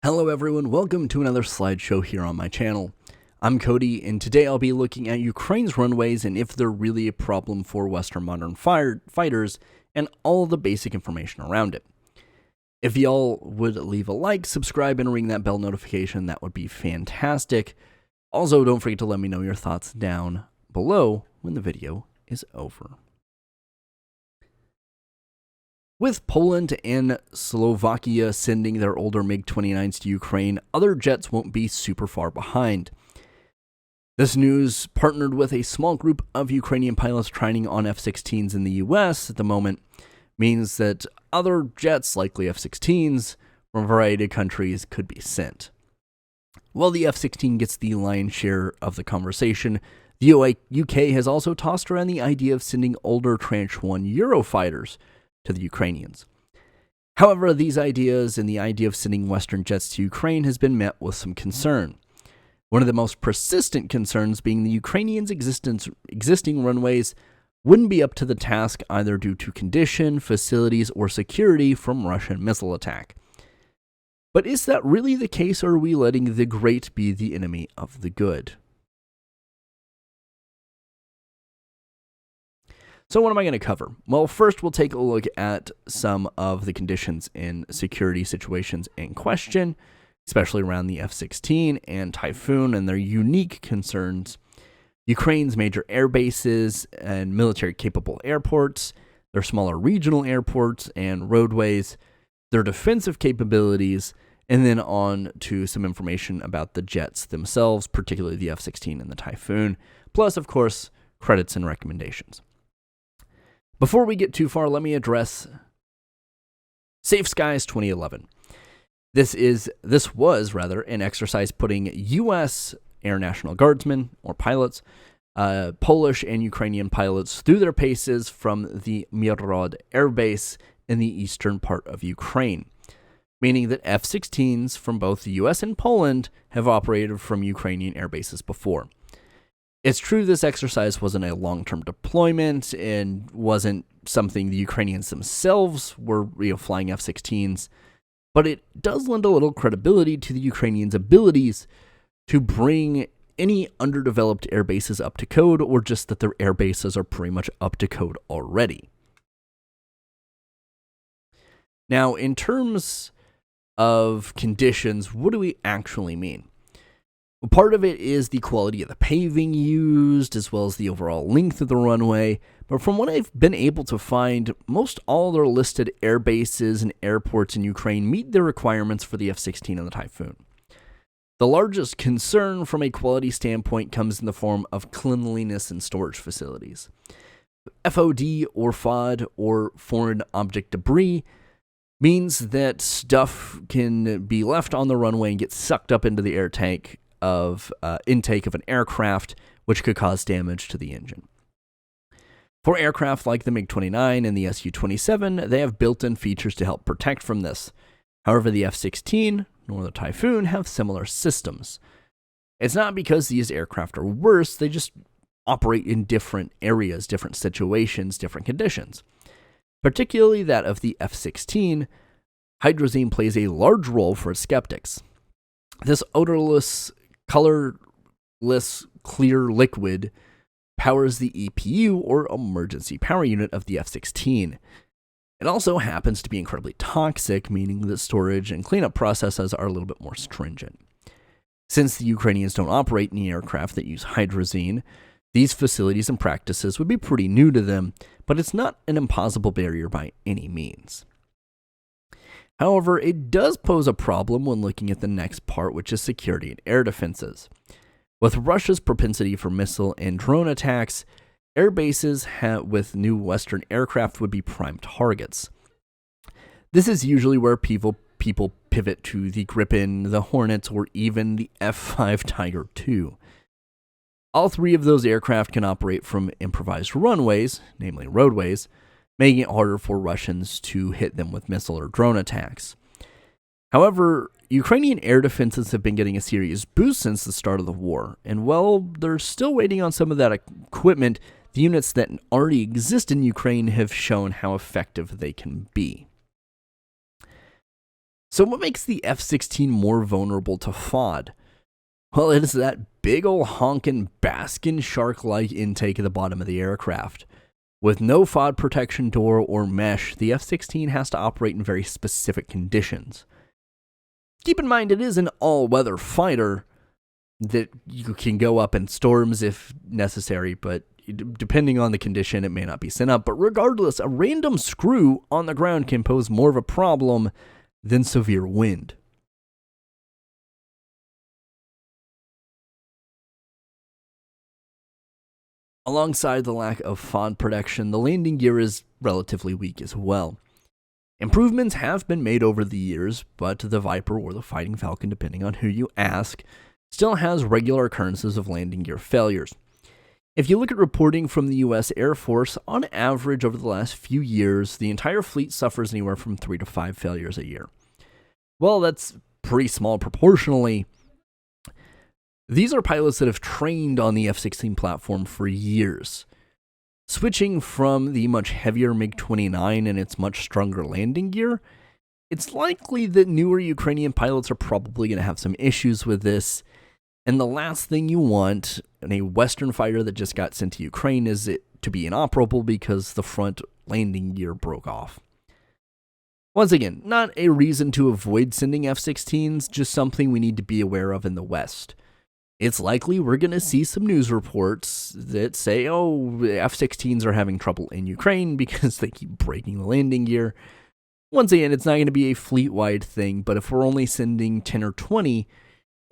Hello everyone, welcome to another slideshow here on my channel. I'm Cody, and today I'll be looking at Ukraine's runways and if they're really a problem for Western modern fighters and all the basic information around it. If y'all would leave a like, subscribe, and ring that bell notification, that would be fantastic. Also, don't forget to let me know your thoughts down below when the video is over. With Poland and Slovakia sending their older MiG-29s to Ukraine, other jets won't be super far behind. This news, partnered with a small group of Ukrainian pilots training on F-16s in the US at the moment, means that other jets, likely F-16s, from a variety of countries could be sent. While the F-16 gets the lion's share of the conversation, the UK has also tossed around the idea of sending older Tranche 1 Eurofighters to the Ukrainians. However, these ideas and the idea of sending Western jets to Ukraine has been met with some concern. One of the most persistent concerns being the Ukrainians' existing runways wouldn't be up to the task either due to condition, facilities, or security from Russian missile attack. But is that really the case, or are we letting the great be the enemy of the good? So what am I going to cover? Well, first we'll take a look at some of the conditions and security situations in question, especially around the F-16 and Typhoon and their unique concerns, Ukraine's major air bases and military-capable airports, their smaller regional airports and roadways, their defensive capabilities, and then on to some information about the jets themselves, particularly the F-16 and the Typhoon, plus, of course, credits and recommendations. Before we get too far, let me address Safe Skies 2011. This was an exercise putting U.S. Air National Guardsmen, or pilots, Polish and Ukrainian pilots through their paces from the Mirod Air Base in the eastern part of Ukraine, meaning that F-16s from both the U.S. and Poland have operated from Ukrainian air bases before. It's true this exercise wasn't a long-term deployment and wasn't something the Ukrainians themselves were flying F-16s, but it does lend a little credibility to the Ukrainians' abilities to bring any underdeveloped air bases up to code, or just that their air bases are pretty much up to code already. Now, in terms of conditions, what do we actually mean? Well, part of it is the quality of the paving used, as well as the overall length of the runway, but from what I've been able to find, most all their listed air bases and airports in Ukraine meet the requirements for the F-16 and the Typhoon. The largest concern from a quality standpoint comes in the form of cleanliness and storage facilities. FOD or FOD, or foreign object debris, means that stuff can be left on the runway and get sucked up into the air tank of intake of an aircraft, which could cause damage to the engine. For aircraft like the MiG-29 and the Su-27, they have built-in features to help protect from this. However, the F-16 nor the Typhoon have similar systems. It's not because these aircraft are worse, they just operate in different areas, different situations, different conditions. Particularly that of the F-16, hydrazine plays a large role for its skeptics. This odorless, colorless, clear liquid powers the EPU, or emergency power unit, of the F-16. It also happens to be incredibly toxic, meaning that storage and cleanup processes are a little bit more stringent. Since the Ukrainians don't operate any aircraft that use hydrazine, these facilities and practices would be pretty new to them, but it's not an impossible barrier by any means. However, it does pose a problem when looking at the next part, which is security and air defenses. With Russia's propensity for missile and drone attacks, air bases with new Western aircraft would be prime targets. This is usually where people pivot to the Gripen, the Hornets, or even the F-5 Tiger II. All three of those aircraft can operate from improvised runways, namely roadways, making it harder for Russians to hit them with missile or drone attacks. However, Ukrainian air defenses have been getting a serious boost since the start of the war, and while they're still waiting on some of that equipment, the units that already exist in Ukraine have shown how effective they can be. So what makes the F-16 more vulnerable to FOD? Well, it is that big ol' honkin' baskin' shark-like intake at the bottom of the aircraft. With no FOD protection door or mesh, the F-16 has to operate in very specific conditions. Keep in mind, it is an all-weather fighter that you can go up in storms if necessary, but depending on the condition, it may not be sent up. But regardless, a random screw on the ground can pose more of a problem than severe wind. Alongside the lack of FOD protection, the landing gear is relatively weak as well. Improvements have been made over the years, but the Viper or the Fighting Falcon, depending on who you ask, still has regular occurrences of landing gear failures. If you look at reporting from the US Air Force, on average over the last few years, the entire fleet suffers anywhere from 3 to 5 failures a year. Well, that's pretty small proportionally. These are pilots that have trained on the F-16 platform for years. Switching from the much heavier MiG-29 and its much stronger landing gear, it's likely that newer Ukrainian pilots are probably going to have some issues with this. And the last thing you want in a Western fighter that just got sent to Ukraine is it to be inoperable because the front landing gear broke off. Once again, not a reason to avoid sending F-16s, just something we need to be aware of in the West. It's likely we're going to see some news reports that say, oh, F-16s are having trouble in Ukraine because they keep breaking the landing gear. Once again, it's not going to be a fleet-wide thing, but if we're only sending 10 or 20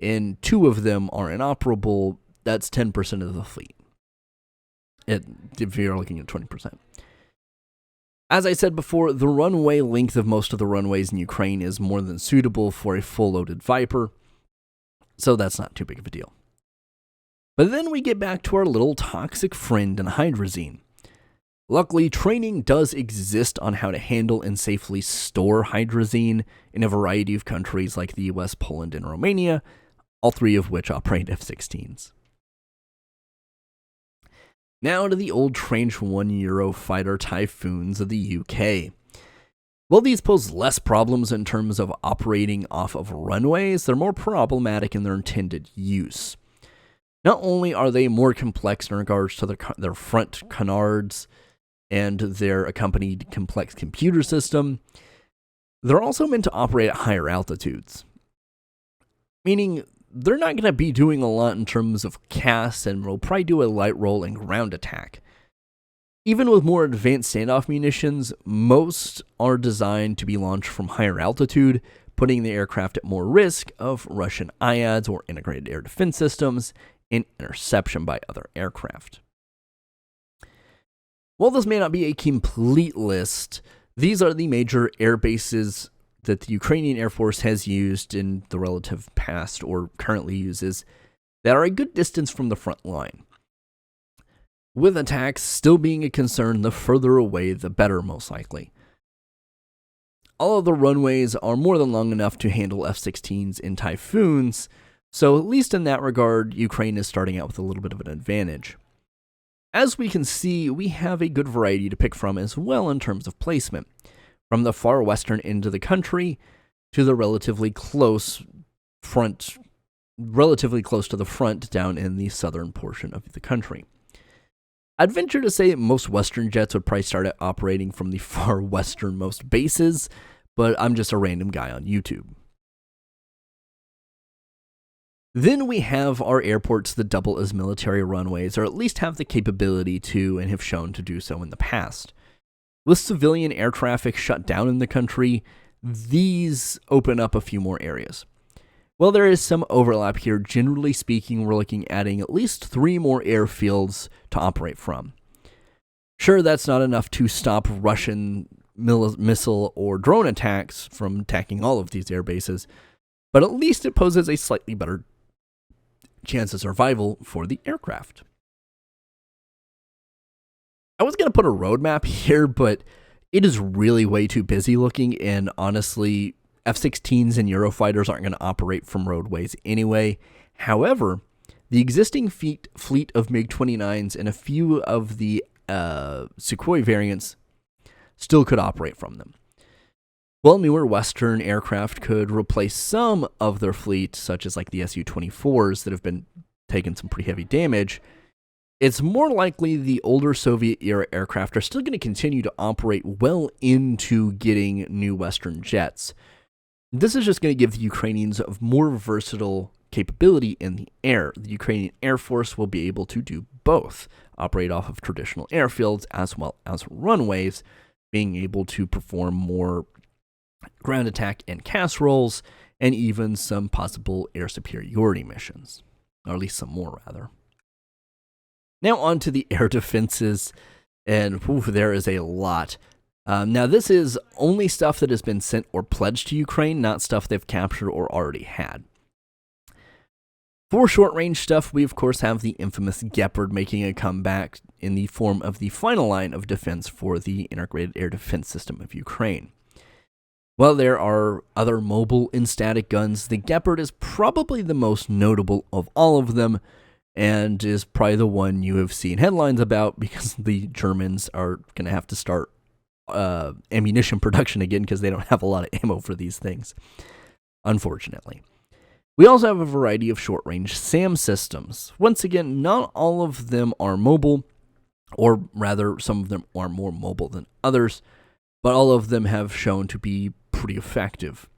and 2 of them are inoperable, that's 10% of the fleet. If you're looking at 20%. As I said before, the runway length of most of the runways in Ukraine is more than suitable for a full-loaded Viper, so that's not too big of a deal. But then we get back to our little toxic friend in hydrazine. Luckily, training does exist on how to handle and safely store hydrazine in a variety of countries like the US, Poland, and Romania, all 3 of which operate F-16s. Now to the old Tranche 1 Eurofighter Typhoons of the UK. While these pose less problems in terms of operating off of runways, they're more problematic in their intended use. Not only are they more complex in regards to their front canards and their accompanied complex computer system, they're also meant to operate at higher altitudes. Meaning, they're not going to be doing a lot in terms of CAS and will probably do a light roll and ground attack. Even with more advanced standoff munitions, most are designed to be launched from higher altitude, putting the aircraft at more risk of Russian IADs or integrated air defense systems and interception by other aircraft. While this may not be a complete list, these are the major air bases that the Ukrainian Air Force has used in the relative past or currently uses that are a good distance from the front line. With attacks still being a concern, the further away the better, most likely. All of the runways are more than long enough to handle F-16s and Typhoons, so at least in that regard, Ukraine is starting out with a little bit of an advantage. As we can see, we have a good variety to pick from as well in terms of placement, from the far western end of the country to the relatively close to the front down in the southern portion of the country. I'd venture to say most Western jets would probably start at operating from the far westernmost bases, but I'm just a random guy on YouTube. Then we have our airports that double as military runways, or at least have the capability to and have shown to do so in the past. With civilian air traffic shut down in the country, these open up a few more areas. While there is some overlap here, generally speaking, we're looking at adding at least 3 more airfields to operate from. Sure, that's not enough to stop Russian missile or drone attacks from attacking all of these air bases, but at least it poses a slightly better chance of survival for the aircraft. I was going to put a roadmap here, but it is really way too busy looking, and honestly, F-16s and Eurofighters aren't going to operate from roadways anyway. However, the existing fleet of MiG-29s and a few of the Sukhoi variants still could operate from them. While newer Western aircraft could replace some of their fleet, such as like the Su-24s that have been taking some pretty heavy damage, it's more likely the older Soviet-era aircraft are still going to continue to operate well into getting new Western jets. This is just going to give the Ukrainians a more versatile capability in the air. The Ukrainian Air Force will be able to do both, operate off of traditional airfields as well as runways, being able to perform more ground attack and casseroles, and even some possible air superiority missions, or at least some more, rather. Now on to the air defenses, and there is a lot. Now this is only stuff that has been sent or pledged to Ukraine, not stuff they've captured or already had. For short-range stuff, we of course have the infamous Gepard making a comeback in the form of the final line of defense for the integrated air defense system of Ukraine. While there are other mobile and static guns, the Gepard is probably the most notable of all of them, and is probably the one you have seen headlines about because the Germans are going to have to start ammunition production again because they don't have a lot of ammo for these things, unfortunately. We also have a variety of short-range SAM systems. Once again, not all of them are mobile, or rather, some of them are more mobile than others, but all of them have shown to be pretty effective.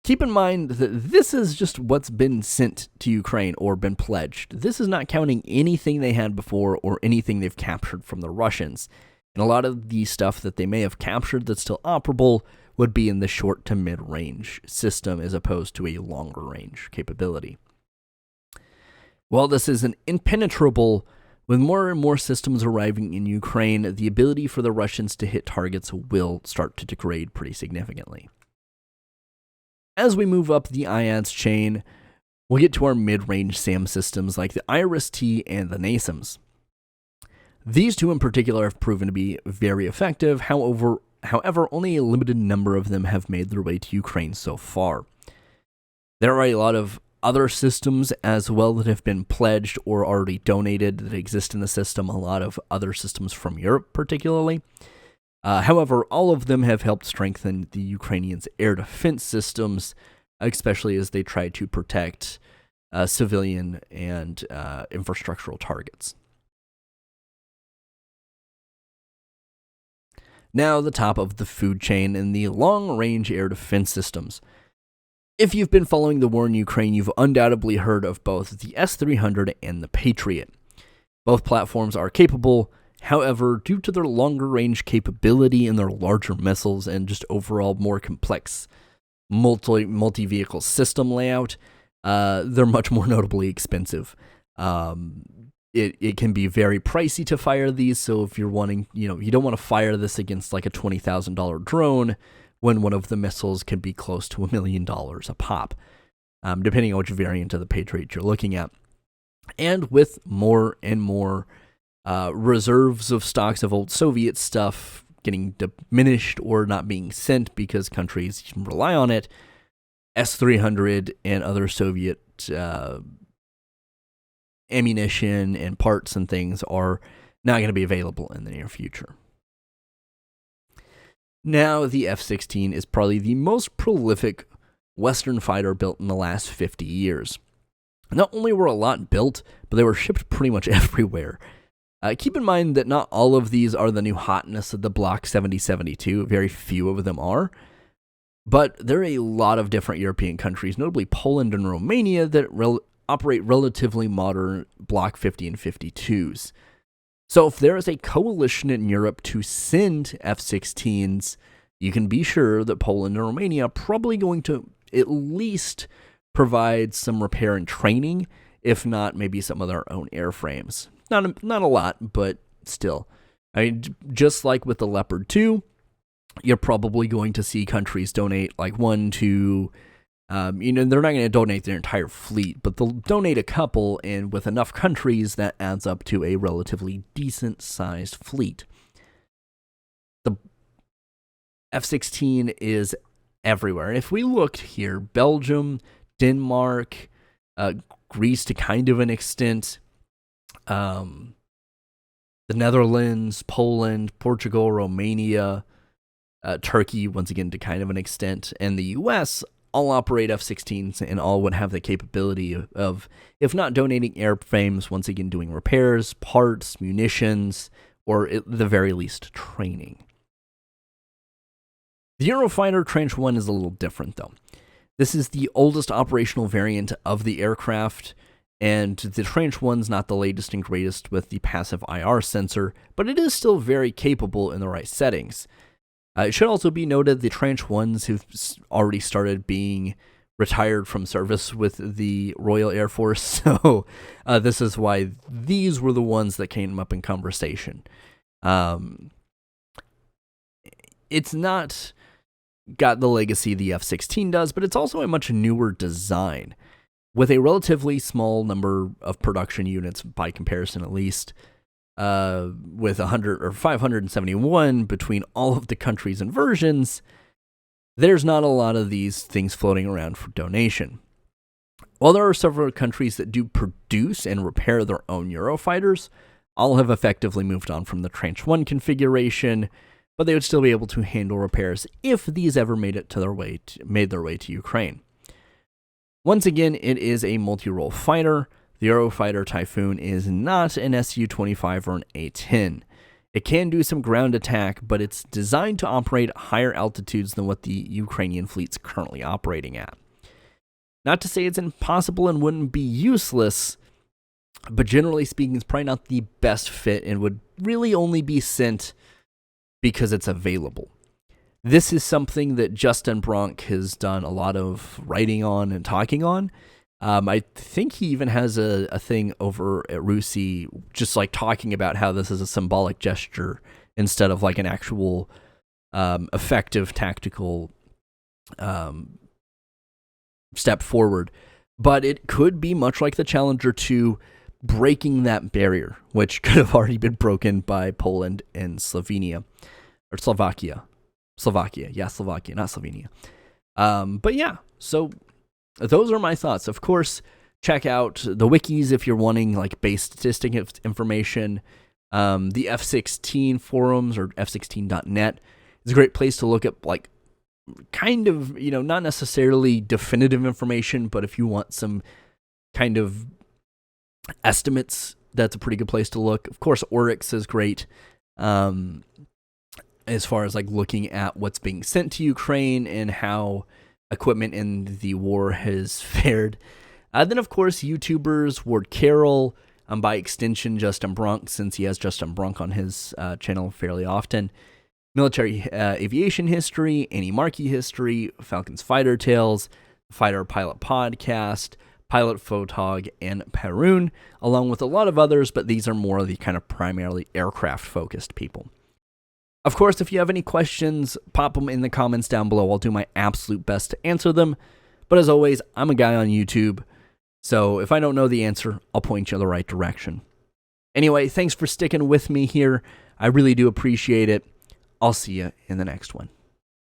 Keep in mind that this is just what's been sent to Ukraine or been pledged. This is not counting anything they had before or anything they've captured from the Russians. And a lot of the stuff that they may have captured that's still operable would be in the short to mid-range system as opposed to a longer range capability. While this is an impenetrable, with more and more systems arriving in Ukraine, the ability for the Russians to hit targets will start to degrade pretty significantly. As we move up the IADS chain, we'll get to our mid-range SAM systems like the IRIS-T and the NASAMS. These two in particular have proven to be very effective, however, only a limited number of them have made their way to Ukraine so far. There are a lot of other systems as well that have been pledged or already donated that exist in the system, a lot of other systems from Europe particularly. However, all of them have helped strengthen the Ukrainians' air defense systems, especially as they try to protect civilian and infrastructural targets. Now, the top of the food chain in the long-range air defense systems. If you've been following the war in Ukraine, you've undoubtedly heard of both the S-300 and the Patriot. Both platforms are capable. However, due to their longer range capability and their larger missiles and just overall more complex multi-vehicle system layout, they're much more notably expensive. It can be very pricey to fire these, so if you're wanting, you don't want to fire this against like a $20,000 drone when one of the missiles can be close to $1 million a pop, depending on which variant of the Patriot you're looking at. And with more and more reserves of stocks of old Soviet stuff getting diminished or not being sent because countries rely on it, S-300 and other Soviet ammunition and parts and things are not going to be available in the near future. Now, the F-16 is probably the most prolific Western fighter built in the last 50 years. Not only were a lot built, but they were shipped pretty much everywhere. Keep in mind that not all of these are the new hotness of the Block 7072. Very few of them are. But there are a lot of different European countries, notably Poland and Romania, that operate relatively modern Block 50 and 52s. So if there is a coalition in Europe to send F-16s, you can be sure that Poland and Romania are probably going to at least provide some repair and training, if not maybe some of their own airframes. Not a lot, but still. I mean, just like with the Leopard 2, you're probably going to see countries donate like 1 to... they're not going to donate their entire fleet, but they'll donate a couple, and with enough countries, that adds up to a relatively decent-sized fleet. The F-16 is everywhere. And if we looked here, Belgium, Denmark, Greece to kind of an extent, the Netherlands, Poland, Portugal, Romania, Turkey, once again, to kind of an extent, and the U.S. all operate F-16s and all would have the capability of, if not donating airframes, once again doing repairs, parts, munitions, or at the very least, training. The Eurofighter Tranche 1 is a little different, though. This is the oldest operational variant of the aircraft, and the Tranche 1's not the latest and greatest with the passive IR sensor, but it is still very capable in the right settings. It should also be noted the Tranche 1s who've already started being retired from service with the Royal Air Force, so this is why these were the ones that came up in conversation. It's not got the legacy the F-16 does, but it's also a much newer design, with a relatively small number of production units by comparison at least, with 100 or 571 between all of the countries and versions. There's not a lot of these things floating around for donation. While there are several countries that do produce and repair their own Eurofighters, all have effectively moved on from the Tranche 1 configuration, but they would still be able to handle repairs if these ever made their way to Ukraine. Once again, it is a multi-role fighter. The Eurofighter Typhoon is not an Su-25 or an A-10. It can do some ground attack, but it's designed to operate at higher altitudes than what the Ukrainian fleet's currently operating at. Not to say it's impossible and wouldn't be useless, but generally speaking, it's probably not the best fit and would really only be sent because it's available. This is something that Justin Bronk has done a lot of writing on and talking on. I think he even has a thing over at Rusi just like talking about how this is a symbolic gesture instead of like an actual effective tactical step forward. But it could be much like the Challenger 2, breaking that barrier, which could have already been broken by Poland and Slovakia, not Slovenia. But yeah, so those are my thoughts. Of course, check out the wikis if you're wanting like base statistic information. The F-16 forums or F16.net is a great place to look at like kind of, not necessarily definitive information, but if you want some kind of estimates, that's a pretty good place to look. Of course, Oryx is great as far as like looking at what's being sent to Ukraine and how equipment in the war has fared. Then, of course, YouTubers, Ward Carroll, by extension, Justin Bronk, since he has Justin Bronk on his channel fairly often. Military Aviation History, Annie Markey History, Falcons Fighter Tales, Fighter Pilot Podcast, Pilot Photog, and Perun, along with a lot of others, but these are more of the kind of primarily aircraft-focused people. Of course, if you have any questions, pop them in the comments down below. I'll do my absolute best to answer them. But as always, I'm a guy on YouTube, so if I don't know the answer, I'll point you in the right direction. Anyway, thanks for sticking with me here. I really do appreciate it. I'll see you in the next one.